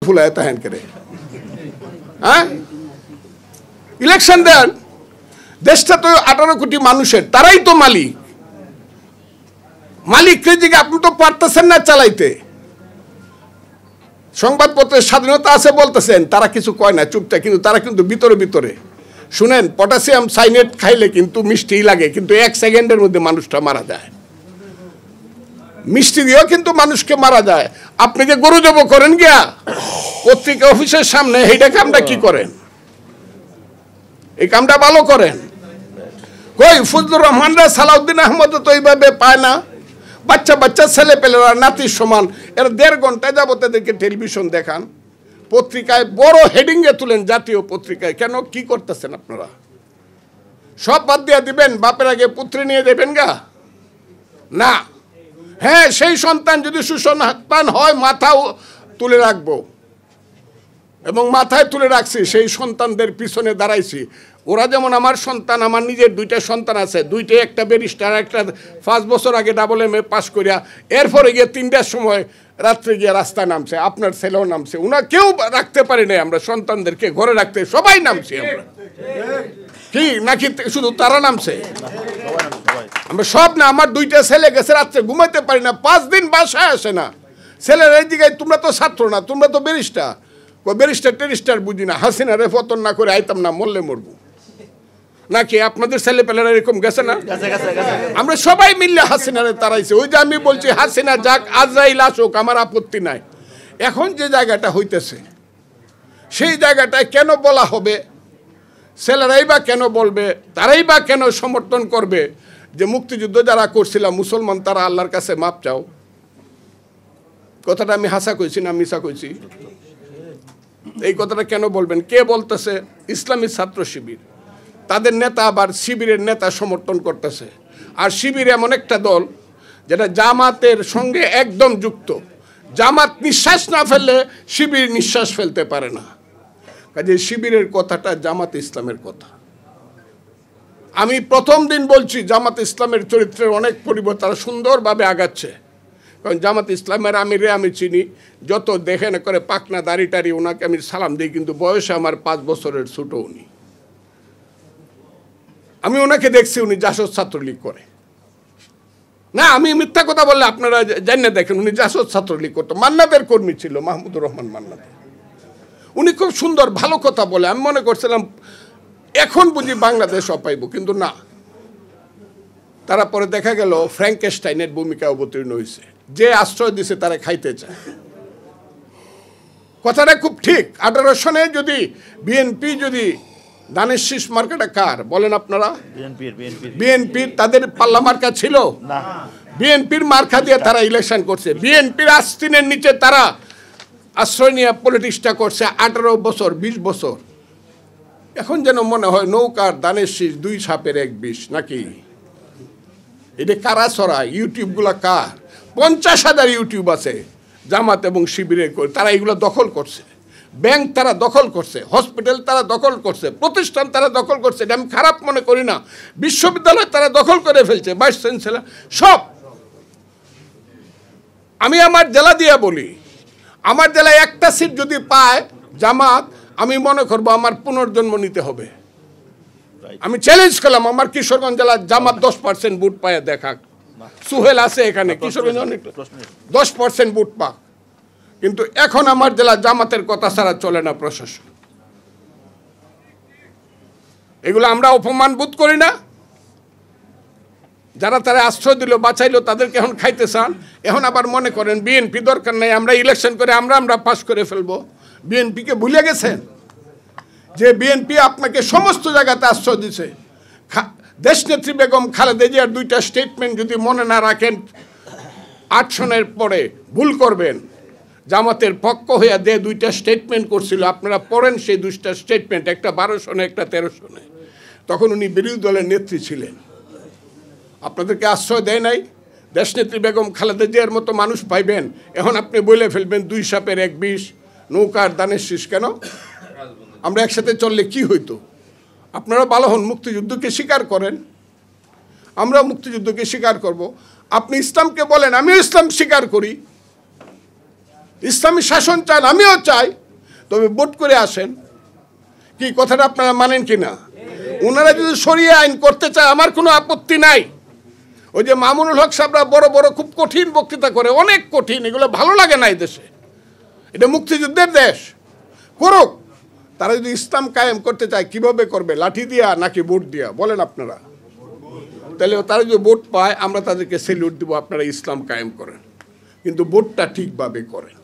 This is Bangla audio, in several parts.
ফুলায় তাহেন করে হ্যাঁ ইলেকশন দেন দেশটা তো 18 কোটি মানুষের তারাই তো মালিক মালিককে জিজ্ঞাসা আপনি তো পারতেছেন না চালাইতে সংবাদপত্রের স্বাধীনতা আছে বলতেছেন তারা কিছু কয় না চুপটা কিন্তু তারা কিন্তু ভিতরে ভিতরে শুনেন পটাশিয়াম সাইনেট খাইলে কিন্তু মিষ্টি লাগে কিন্তু 1 সেকেন্ডের মধ্যে মানুষটা মারা যায় মিষ্টি দিয়েও কিন্তু মানুষকে মারা যায় আপনি যে গরু জব করেন গিয়া পত্রিকা অফিসের সামনে এইটা কামটা কি করেন এই কামটা ভালো করেন কই ফজলুর রহমানরা সালাউদ্দিন আহমদ তো এইভাবে পায় না বাচ্চা বাচ্চা ছেলে পেলেরা নাতির সমান এরা 1.5 ঘন্টা যাবত এদেরকে টেলিভিশন দেখান পত্রিকায় বড় হেডিংয়ে তুলেন জাতীয় পত্রিকায় কেন কি করতেছেন আপনারা সব বাদ দিয়ে দিবেন বাপের আগে পুত্রে নিয়ে দেবেন গা না হ্যাঁ সেই সন্তান যদি সুসন্তান হয় মাথাও তুলে রাখবো এবং মাথায় তুলে রাখছি সেই সন্তানদের পিছনে দাঁড়াইছি ওরা যেমন আমার সন্তান আমার নিজের 2টা সন্তান আছে 2টা একটা ব্যারিস্টার একটা 5 বছর আগে AA পাস করিয়া এরপরে গিয়ে 3টার সময় রাত্রে গিয়ে রাস্তায় নামছে আপনার ছেলেও নামছে ওনা কেউ রাখতে পারি না আমরা সন্তানদেরকে ঘরে রাখতে সবাই নামছি আমরা কি নাকি শুধু তারা নামছে আমরা সব না আমার 2টা ছেলে গেছে রাত্রে ঘুমাইতে পারি না 5 দিন বাসায় আসে না ছেলের এই জায়গায় তোমরা তো ছাত্র না তোমরা তো ব্যারিস্টার ব্যারিস্টার টেরিস্টার বুঝি না হাসিনারে পতন না করে আইতাম না মরলে মরবো নাকি আপনাদের ছেলে পেলেরা এরকম গেছে না আমরা সবাই মিললে হাসিনারে তাড়াইছে ওই যে আমি বলছি হাসিনা যাক আজরাইল আসুক আমার আপত্তি নাই এখন যে জায়গাটা হইতেছে সেই জায়গাটায় কেন বলা হবে ছেলেরাই বা কেন বলবে তারাই বা কেন সমর্থন করবে যে মুক্তিযুদ্ধ যারা করছিলাম মুসলমান তারা আল্লাহর কাছে মাপ চাও কথাটা আমি হাসা কইছি না মিশা কইছি এই কথাটা কেন বলবেন কে বলতেছে ইসলামী ছাত্র শিবির তাদের নেতা আবার শিবিরের নেতা সমর্থন করতেছে আর শিবির এমন একটা দল যেটা জামাতের সঙ্গে একদম যুক্ত জামাত নিঃশ্বাস না ফেললে শিবির নিঃশ্বাস ফেলতে পারে না কাজে শিবিরের কথাটা জামাত ইসলামের কথা আমি প্রথম দিন বলছি জামাত ইসলামের চরিত্রের অনেক পরিবর্তন তারা সুন্দরভাবে আগাচ্ছে কারণ জামাত ইসলামের আমি চিনি যত দেখে না করে পাকনা দাড়ি টাড়ি ওনাকে আমি সালাম দিই কিন্তু বয়সে আমার 5 বছরের ছোট উনি আমি ওনাকে দেখছি উনি জাসদ ছাত্রলীগ করে না আমি মিথ্যা কথা বললে আপনারা জানেন দেখেন উনি জাসদ ছাত্রলীগ করতো মান্নাদের কর্মী ছিল মাহমুদুর রহমান মান্নাদ উনি খুব সুন্দর ভালো কথা বলে আমি মনে করছিলাম এখন বুঝি বাংলাদেশ অপাইব কিন্তু না তারা পরে দেখা গেল ফ্র্যাঙ্কেস্টাইনের ভূমিকা অবতীর্ণ হয়েছে যে আশ্রয় দিছে তারা খাইতে চায় কথাটা খুব ঠিক 18 সনে যদি বিএনপি যদি ধানের শীষ মার্কাটা কার বলেন আপনারা বিএনপির তাদের পাল্লা মার্কা ছিল না বিএনপির মার্কা দিয়ে তারা ইলেকশন করছে বিএনপির আস্তিনের নিচে তারা আশ্রয় নিয়ে পলিটিক্সটা করছে 18 বছর 20 বছর এখন যেন মনে হয় নৌকার ধানের শীষ 2 সাপের 1 বিষ নাকি এটা কারা ছড়ায় ইউটিউবগুলা কার 50,000 ইউটিউব আছে জামাত এবং শিবিরের তারা এগুলো দখল করছে ব্যাংক তারা দখল করছে হসপিটাল তারা দখল করছে প্রতিষ্ঠান তারা দখল করছে এটা আমি খারাপ মনে করি না বিশ্ববিদ্যালয় তারা দখল করে ফেলছে ভাইস চ্যান্সেলর সব আমি আমার জেলা দিয়ে বলি আমার জেলায় একটা সিট যদি পায় জামাত আমি মনে করবো আমার পুনর্জন্ম নিতে হবে আমি চ্যালেঞ্জ করলাম আমার কিশোরগঞ্জ জেলার জামাত 10% ভোট পায় দেখাক সুহেল আছে এখানে কিশোরগঞ্জ 10% ভোট পাক কিন্তু এখন আমার জেলা জামাতের কথা ছাড়া চলে না প্রশাসন এগুলো আমরা অপমান বোধ করি না যারা তারা আশ্রয় দিল বাঁচাইলো তাদেরকে এখন খাইতে চান এখন আবার মনে করেন বিএনপি দরকার নাই আমরা ইলেকশন করে আমরা পাস করে ফেলবো বিএনপিকে ভুলে গেছেন যে বিএনপি আপনাকে সমস্ত জায়গাতে আশ্রয় দিছে দেশনেত্রী বেগম খালেদা জিয়ার 2টা স্টেটমেন্ট যদি মনে না রাখেন 8 সনের পরে ভুল করবেন জামাতের পক্ষ হইয়া 2টা স্টেটমেন্ট করছিল আপনারা পড়েন সেই 2টা স্টেটমেন্ট একটা 12 সনে একটা 13 সনে তখন উনি বিরোধী দলের নেত্রী ছিলেন আপনাদেরকে আশ্রয় দেয় নাই দেশনেত্রী বেগম খালেদা জিয়ার মতো মানুষ পাইবেন এখন আপনি বলে ফেলবেন 2 সাপের 1 বিষ নৌকার ধানের শীষ কেন আমরা একসাথে চললে কি হইতো আপনারা ভালো হন মুক্তিযুদ্ধকে স্বীকার করেন আমরা মুক্তিযুদ্ধকে স্বীকার করব আপনি ইসলামকে বলেন আমিও ইসলাম স্বীকার করি ইসলামী শাসন চান, আমিও চাই, তবে ভোট করে আসেন। কি কথাটা আপনারা মানেন কি না? ওনারা যদি শরিয়া আইন করতে চায় আমার কোনো আপত্তি নাই। ওই যে মামুনুল হক সাহেবরা বড় বড় খুব কঠিন বক্তৃতা করে, অনেক কঠিন, এগুলো ভালো লাগে না এই দেশে। এটা মুক্তিযুদ্ধের দেশ, করুক। তারা যদি ইসলাম কায়েম করতে চায় কিভাবে করবে? লাঠি দিয়া নাকি ভোট দিয়া? বলেন আপনারা। তাহলে তারা যদি ভোট পায় আমরা তাদেরকে সেলিউট দিব, আপনারা ইসলাম কায়েম করেন, কিন্তু ভোটটা ঠিকভাবে করেন।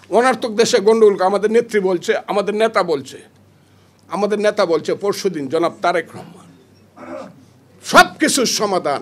অনার্থক দেশে গন্ডগোল। আমাদের নেত্রী বলছে, আমাদের নেতা বলছে পরশুদিন, জনাব তারেক রহমান, সব কিছুর সমাধান,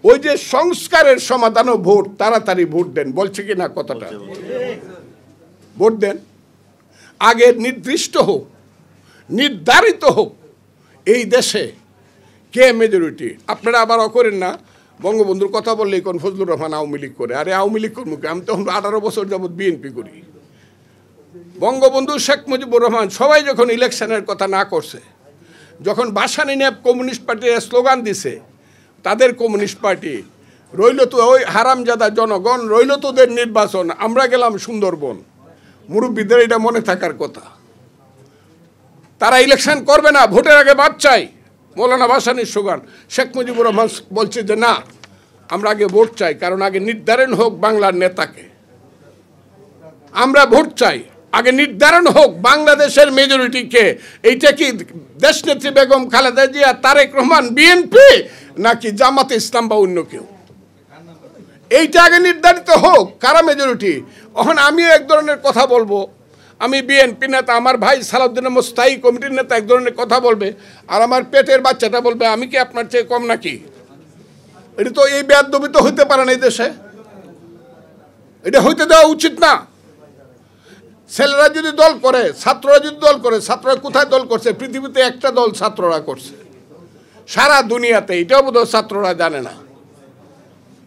ওই যে সংস্কারের সমাধানও ভোট, তাড়াতাড়ি ভোট দেন, বলছে কি না কথাটা? ভোট দেন, আগে নির্দিষ্ট হোক, নির্ধারিত হোক এই দেশে কে মেজরিটি। আপনারা আবার করেন না, বঙ্গবন্ধুর কথা বললেই কোন ফজলুর রহমান আওয়ামী লীগ করে। আরে আওয়ামী লীগ করবো কি? আমি তো 18 বছর যাবৎ বিএনপি করি। বঙ্গবন্ধু শেখ মুজিবুর রহমান সবাই যখন ইলেকশনের কথা না করছে, যখন বাসানি নিয়ে কমিউনিস্ট পার্টির স্লোগান দিছে, তাদের কমিউনিস্ট পার্টি রইল তো ওই হারামজাদা জনগণ, রইল তোদের নির্বাচন, আমরা গেলাম সুন্দরবন। মুরব্বীদের এটা মনে থাকার কথা। তারা ইলেকশন করবে না, ভোটের আগে বাদ চাই, মৌলানা ভাসানীর স্লোগান। শেখ মুজিবুর রহমান বলছে যে না, আমরা আগে ভোট চাই, কারণ আগে নির্ধারণ হোক বাংলার নেতাকে। আমরা ভোট চাই, আগে নির্ধারণ হোক বাংলাদেশের মেজরিটিকে। এইটা কি দেশনেত্রী বেগম খালেদা জিয়া, তারেক রহমান, বিএনপি, নাকি জামাতে ইসলাম বা অন্য কেউ? এইটা আগে নির্ধারিত হোক কারা মেজরিটি। এখন আমি এক ধরনের কথা বলবো, আমি বিএনপি নেতা, আমার ভাই সালাউদ্দিন আহমদ স্থায়ী কমিটির নেতা এক ধরনের কথা বলবে, আর আমার পেটের বাচ্চাটা বলবে আমি কি আপনার চেয়ে কম নাকি? এটা তো এই বেয়াদবি তো হইতে পারে না এই দেশে, এটা হইতে দেওয়া উচিত না। ছেলেরা যদি দল করে, ছাত্ররা যদি দল করে, ছাত্ররা কোথায় দল করছে? পৃথিবীতে একটা দল ছাত্ররা করছে সারা দুনিয়াতে, এটাও বোধহয় ছাত্ররা জানে না।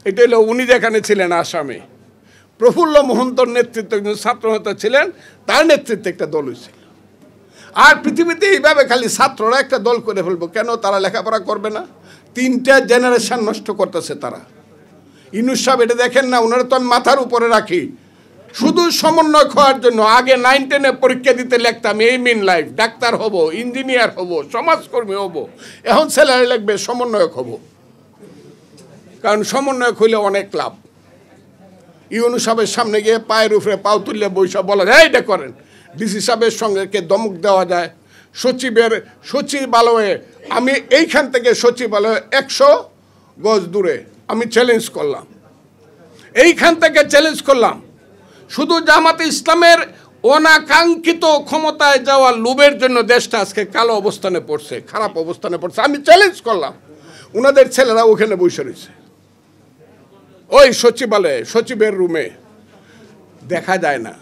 এটা হলো উনি যেখানে ছিলেন আসামে, প্রফুল্ল মোহন্তর নেতৃত্বে একজন ছাত্র নেতা ছিলেন, তার নেতৃত্বে একটা দল হয়েছিল। আর পৃথিবীতে এইভাবে খালি ছাত্ররা একটা দল করে ফেলবো কেন? তারা লেখাপড়া করবে না? 3টা জেনারেশন নষ্ট করতেছে তারা। ইউনূস সাহেব এটা দেখেন না? ওনারা তো আমি মাথার উপরে রাখি, শুধু সমন্বয় হওয়ার জন্য। আগে 9-10-এ পরীক্ষা দিতে লিখতাম এইম ইন লাইফ, ডাক্তার হব, ইঞ্জিনিয়ার হব, সমাজকর্মী হব। এখন ছেলেরা লিখবে সমন্বয়ক হব, কারণ সমন্বয়ক হইলে অনেক লাভ। ইউনূস সাহেবের সামনে গিয়ে পায়ের উপরে পাও তুললে বৈশা বলা যায় এটা করেন। ডিসি সাহেবের সঙ্গে কে দমক দেওয়া যায়। সচিবালয়ে আমি এইখান থেকে সচিবালয়ে 100 গজ দূরে আমি চ্যালেঞ্জ করলাম, এইখান থেকে চ্যালেঞ্জ করলাম। শুধু জামাতে ইসলামের অনাকাঙ্ক্ষিত ক্ষমতায় যাওয়ার লোভের জন্য দেশটা আজকে কালো অবস্থানে পড়ছে, খারাপ অবস্থানে পড়ছে। আমি চ্যালেঞ্জ করলাম, ওনাদের ছেলেরা ওখানে বসে রয়েছে ওই সচিবালয়ে, সচিবের রুমে দেখা যায় না,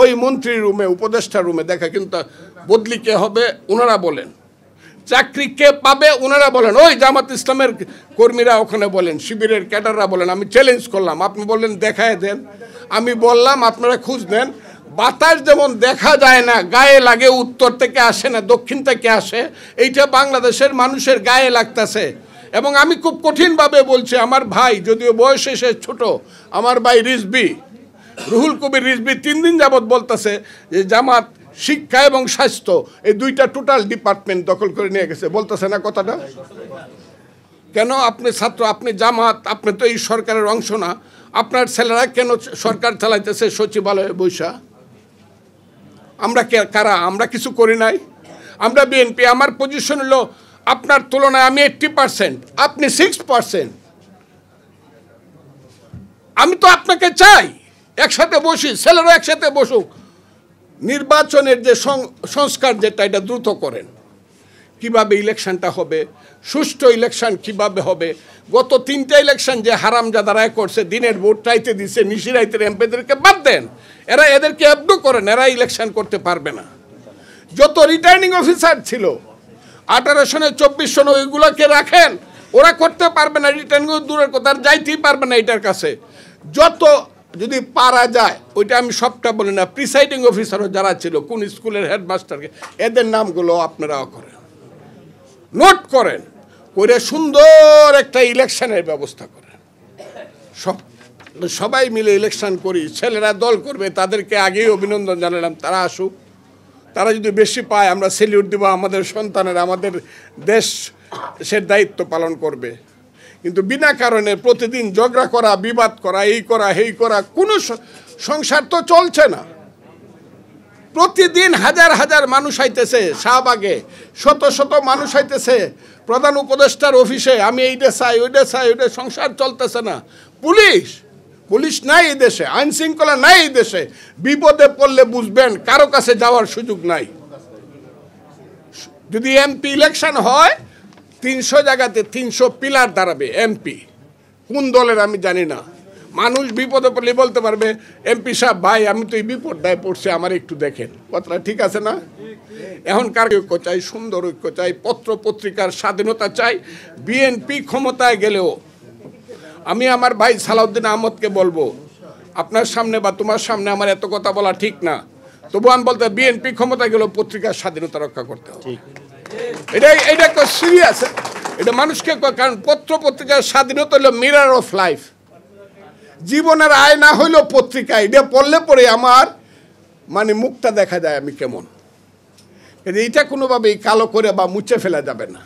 ওই মন্ত্রীর রুমে, উপদেষ্টা রুমে দেখা, কিন্তু বদলি কে হবে ওনারা বলেন, চাকরি কে পাবে ওনারা বলেন, ওই জামাত ইসলামের কর্মীরা ওখানে বলেন, শিবিরের ক্যাডাররা বলেন। আমি চ্যালেঞ্জ করলাম, আপনি বললেন দেখায় দেন। আমি বললাম আপনারা খুঁজ নেন, বাতাস যেমন দেখা যায় না, গায়ে লাগে, উত্তর থেকে আসে না, দক্ষিণ থেকে আসে, এইটা বাংলাদেশের মানুষের গায়ে লাগতেছে। এবং আমি খুব কঠিনভাবে বলছি, আমার ভাই যদিও বয়সে সে ছোট, আমার ভাই রিজভী, রুহুল কবির রিজভী 3 দিন যাবৎ বলতেছে যে জামাত শিক্ষা এবং স্বাস্থ্য এই 2টা টোটাল ডিপার্টমেন্ট দখল করে নিয়ে গেছে। বলতেছে না কথাটা? কেন? আপনি ছাত্র, আপনি জামাত, আপনি তো এই সরকারের অংশ না, আপনার ছেলেরা কেন সরকার চালাইতেছে সচিবালয়ে বৈশা? আমরা কারা? আমরা কিছু করি নাই। আমরা বিএনপি, আমার পজিশন হলো আপনার তুলনায় আমি 80%, আপনি 6%। আমি তো আপনাকে চাই একসাথে বসি, ছেলেরা একসাথে বসুক। নির্বাচনের যে সংস্কার যেটা, এটা দ্রুত করেন। কিভাবে ইলেকশনটা হবে, সুষ্ঠু ইলেকশন কিভাবে হবে? গত 3টা ইলেকশন যে হারামজাদারা করছে, দিনের ভোট চাইতে দিচ্ছে, নিশিরাইতের এমপিদেরকে বাদ দেন, এদেরকে অ্যাবডু করেন, এরা ইলেকশন করতে পারবে না। যত রিটার্নিং অফিসার ছিল 18 সনে 24 সনে, ওইগুলোকে রাখেন, ওরা করতে পারবে না। রিটার্নিং দূরের কথা, আর যাইতেই পারবে না এটার কাছে। যত যদি পারা যায়, ওইটা আমি সবটা বলি না, প্রিসাইডিং অফিসারও যারা ছিল, কোন স্কুলের হেডমাস্টারকে, এদের নামগুলো আপনারাও করেন, নোট করেন, করে সুন্দর একটা ইলেকশনের ব্যবস্থা করেন। সব সবাই মিলে ইলেকশন করি, ছেলেরা দল করবে, তাদেরকে আগেই অভিনন্দন জানালাম, তারা আসুক। তারা যদি বেশি পায় আমরা সেলিউট দেবো, আমাদের সন্তানেরা আমাদের দেশের দায়িত্ব পালন করবে। কিন্তু বিনা কারণে প্রতিদিন ঝগড়া করা, বিবাদ করা, এই করা এই করা, কোনো সংসার তো চলছে না। প্রতিদিন হাজার হাজার মানুষ আইতেছে শাহবাগে, শত শত মানুষ আইতেছে প্রধান উপদেষ্টার অফিসে, আমি এইটা চাই ওইটা চাই, ওইটা, সংসার চলতেছে না। পুলিশ নাই এই দেশে, আইন শৃঙ্খলা নাই এই দেশে। বিপদে পড়লে বুঝবেন কারো কাছে যাওয়ার সুযোগ নাই। যদি এমপি ইলেকশন হয় 300 জায়গাতে 300 পিলার দাঁড়াবে। এমপি কোন দলের আমি জানি না। মানুষ বিপদে পড়লে বলতে পারবে এমপি সাহেব ভাই আমি তো এই বিপদটায় পড়ছি, আমার একটু দেখেন। কথাটা ঠিক আছে না? এখন কার ঐক্য চাই, সুন্দর ঐক্য চাই, পত্র পত্রিকার স্বাধীনতা চাই। বিএনপি ক্ষমতায় গেলেও আমি আমার ভাই সালাউদ্দিন আহমদকে বলবো, আপনার সামনে বা তোমার সামনে আমার এত কথা বলা ঠিক না, তবু আমি বলতে বিএনপি ক্ষমতায় গেলেও পত্রিকার স্বাধীনতা রক্ষা করতে হবে। এটা সিরিয়াস, এটা মানুষকে, কারণ পত্র পত্রিকার স্বাধীনতা হলো মিরর অফ লাইফ, জীবনের আয়না হইলো পত্রিকা। এটা পড়লে পরে আমার মানে মুখটা দেখা যায় আমি কেমন। এটা কোনোভাবেই কালো করে বা মুছে ফেলা যাবে না।